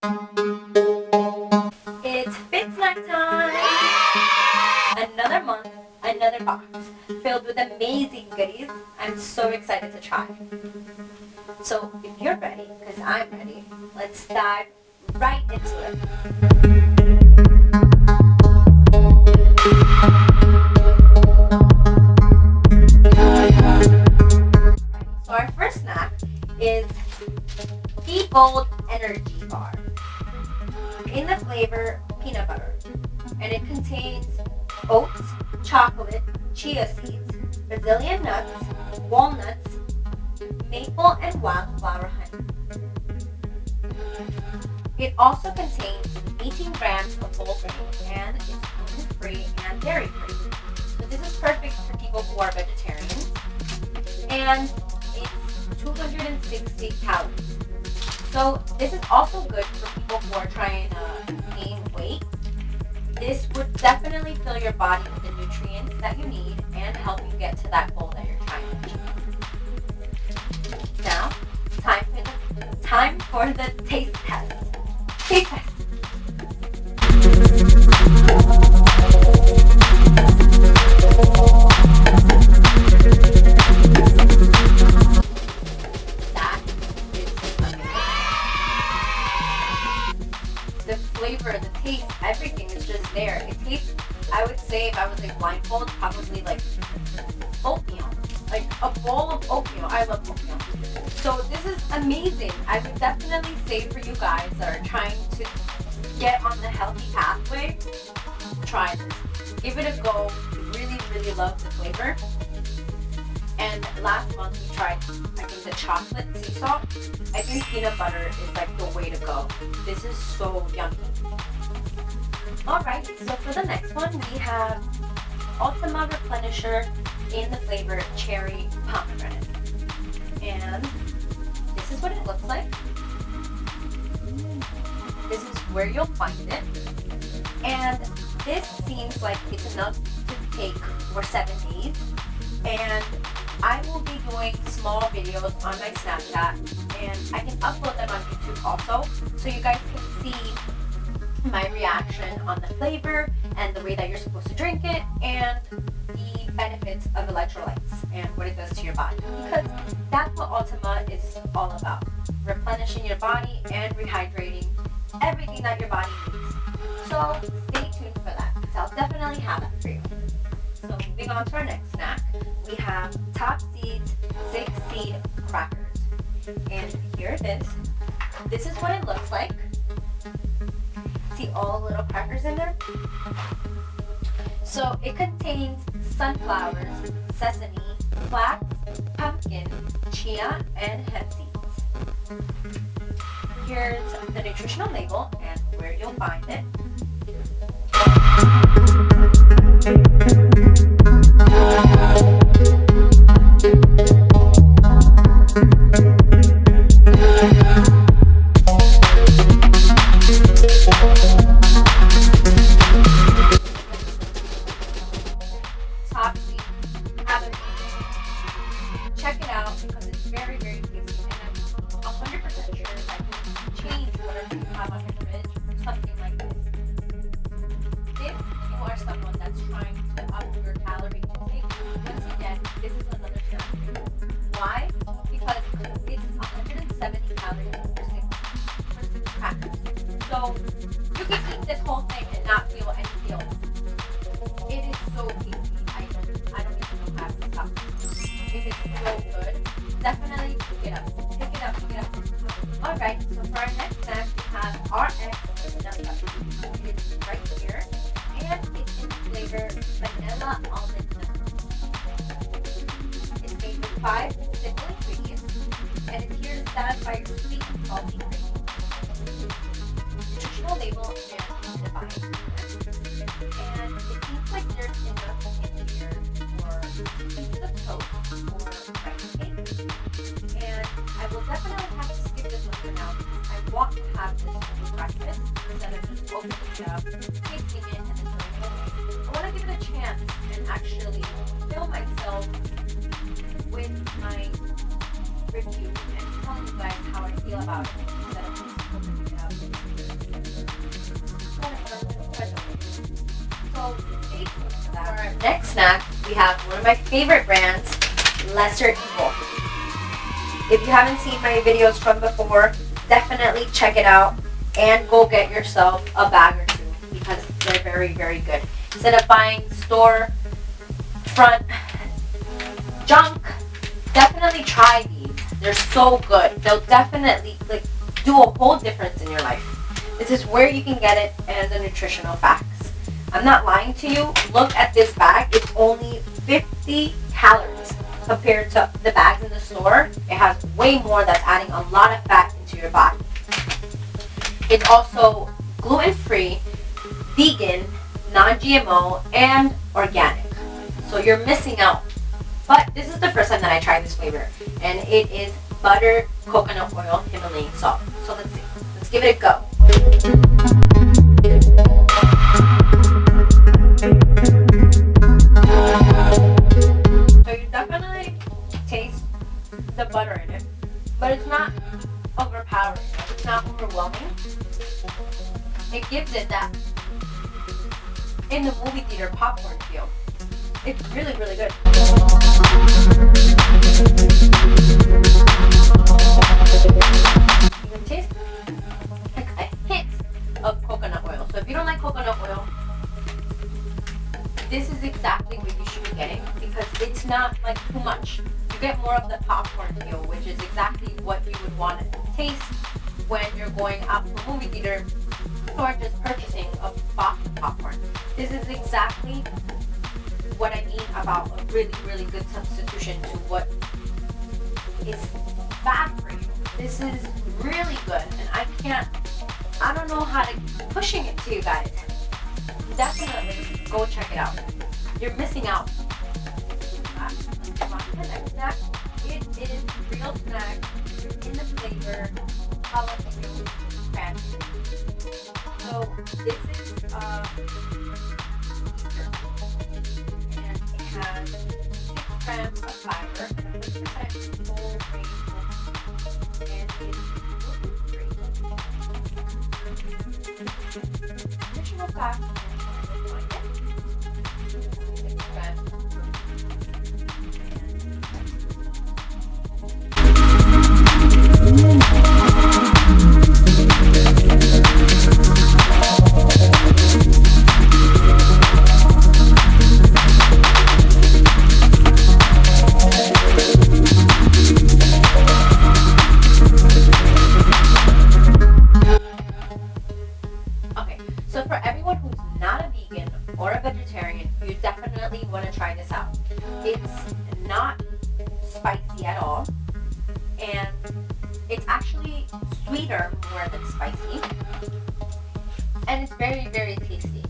It's Fitsnack time! Another month, another box filled with amazing goodies I'm so excited to try. So if you're ready, because I'm ready, let's dive right into it. So our first snack is the Bold Energy Bar in the flavor peanut butter, and it contains oats, chocolate, chia seeds, Brazilian nuts, walnuts, maple and wildflower honey. It also contains 18 grams of whole grain, and it's gluten-free and dairy-free. So this is perfect for people who are vegetarians, and it's 260 calories. So this is also good for people who are trying to gain weight. This would definitely fill your body with the nutrients that you need and help you get to that goal that you're trying to achieve. Now, time for the taste test. Taste test. The flavor, the taste, everything is just there. It tastes, I would say, if I was like blindfold, probably like oatmeal. Like a bowl of oatmeal. I love oatmeal. So this is amazing. I would definitely say for you guys that are trying to get on the healthy pathway, try this. Give it a go. Really, really love the flavor. And last month we tried, I think, the chocolate sea salt. I think peanut butter is like the way to go. This is so yummy. Alright, so for the next one we have Ultima replenisher in the flavor cherry pomegranate. And this is what it looks like. This is where you'll find it. And this seems like it's enough to take for 7 days. And I will be doing small videos on my Snapchat, and I can upload them on YouTube also, so you guys can see my reaction on the flavor and the way that you're supposed to drink it, and the benefits of electrolytes and what it does to your body, because that's what Ultima is all about: replenishing your body and rehydrating everything that your body needs. So stay tuned for that, because I'll definitely have that for you. So moving on to our next snack, we have Top Seeds 6-seed crackers. And here it is. This is what it looks like. See all the little crackers in there? So it contains sunflowers, sesame, flax, pumpkin, chia, and hemp seeds. Here's the nutritional label and where you'll find it. Top seed. Check it out because it's very, very tasty, and I'm 100% sure that you can change whatever you have on your fridge for something like this. If you are someone that's trying to up your calorie intake, once again, this is another snack for you. Why? Because it's 170 calories for six crackers. So you can eat this whole thing and not feel any guilt. It is so tasty. I don't even know how to stop. It is so good. Definitely pick it up. Pick it up. Pick it up. Alright, so for our next snack, we have Rxam nut butter. It's right here. And it's in flavor vanilla almond nut. It's made with 5 simple ingredients, and it's here to satisfy your sweet and salty cravings. Nutritional label and divine. And it seems like there's enough in here for pieces of toast or rice cake. And I will definitely have to skip this one for now because I want to have this for breakfast instead of just opening it up, tasting it, and then throwing it away. I want to give it a chance and actually fill myself with my review and telling you guys how I feel about it instead of just opening it up next snack, we have one of my favorite brands, Lesser Evil. If you haven't seen my videos from before, definitely check it out and go get yourself a bag or two because they're very, very good. Instead of buying store front junk, definitely try these. They're so good. They'll definitely do a whole difference in your life. This is where you can get it and the nutritional facts. I'm not lying to you. Look at this bag. It's only 50 calories compared to the bags in the store. It has way more, that's adding a lot of fat into your body. It's also gluten-free, vegan, non-GMO, and organic. So you're missing out. But this is the first time that I tried this flavor, and it is butter, coconut oil, Himalayan salt. So let's see. Let's give it a go. So you definitely taste the butter in it, but it's not overpowering. It's not overwhelming. It gives it that in the movie theater popcorn feel. It's really, really good. You can taste like a hint of coconut oil. So if you don't like coconut oil, this is exactly what you should be getting because it's not like too much. You get more of the popcorn feel, which is exactly what you would want to taste when you're going out to a movie theater or just purchasing a box of popcorn. This is exactly what I mean about a really, really good substitution to what is bad for you. This is really good, and I don't know how to keep pushing it to you guys. Definitely go check it out. You're missing out. The next snack, it is Real Snack in the flavor jalapeno cranberry. So this is and it has 6 grams of fiber, 100% whole grain oat, and it's gluten-free. Additional facts. 6 grams. So for everyone who's not a vegan or a vegetarian, you definitely want to try this out. It's not spicy at all, and it's actually sweeter more than spicy, and it's very, very tasty.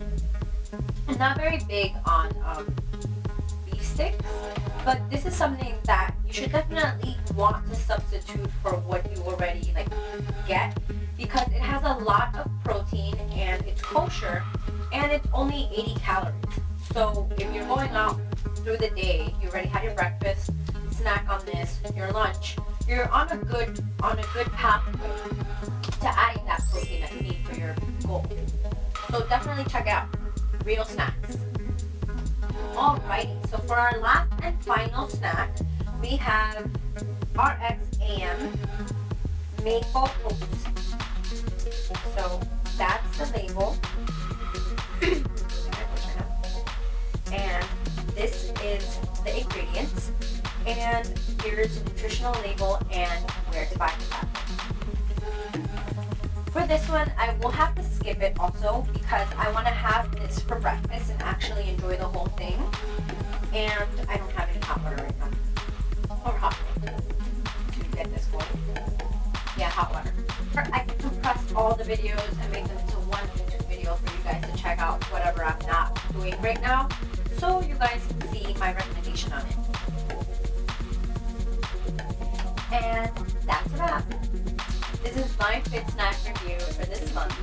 I'm not very big on beef sticks, but this is something that you should definitely want to substitute for what you already get, because it has a lot of protein and it's kosher and it's only 80 calories. So if you're going out through the day, you already had your breakfast, snack on this, your lunch, you're on a good pathway to adding that protein that you need for your goal. So definitely check out Real Snacks. Alrighty, so for our last and final snack, we have Rxam Maple Oats. So that's the label. And this is the ingredients. And here's the nutritional label and where to buy it. For this one, I will have to skip it also because I want to have this for breakfast and actually enjoy the whole thing. And I don't have any hot water right now. Or hot water to get this going. Yeah, hot water. I can compress all the videos and make them into one YouTube video for you guys to check out whatever I'm not doing right now, so you guys can see my recommendation on it. And that's a wrap. This is my Fitsnack review for this month.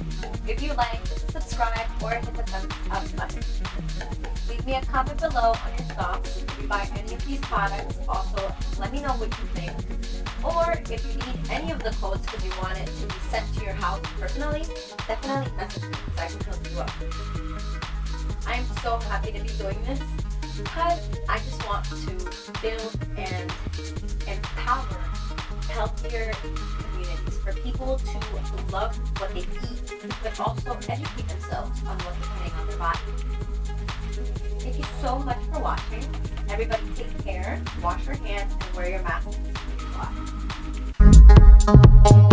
If you like, subscribe or hit the thumbs up button. Leave me a comment below on your thoughts. If you buy any of these products, also let me know what you think. Or if you need any of the codes because you want it to be sent to your house personally, definitely message me so I can hook you up. I'm so happy to be doing this. because I just want to build and empower healthier communities for people to love what they eat, but also educate themselves on what's putting on their body. Thank you so much for watching. Everybody take care, wash your hands, and wear your mask. Bye.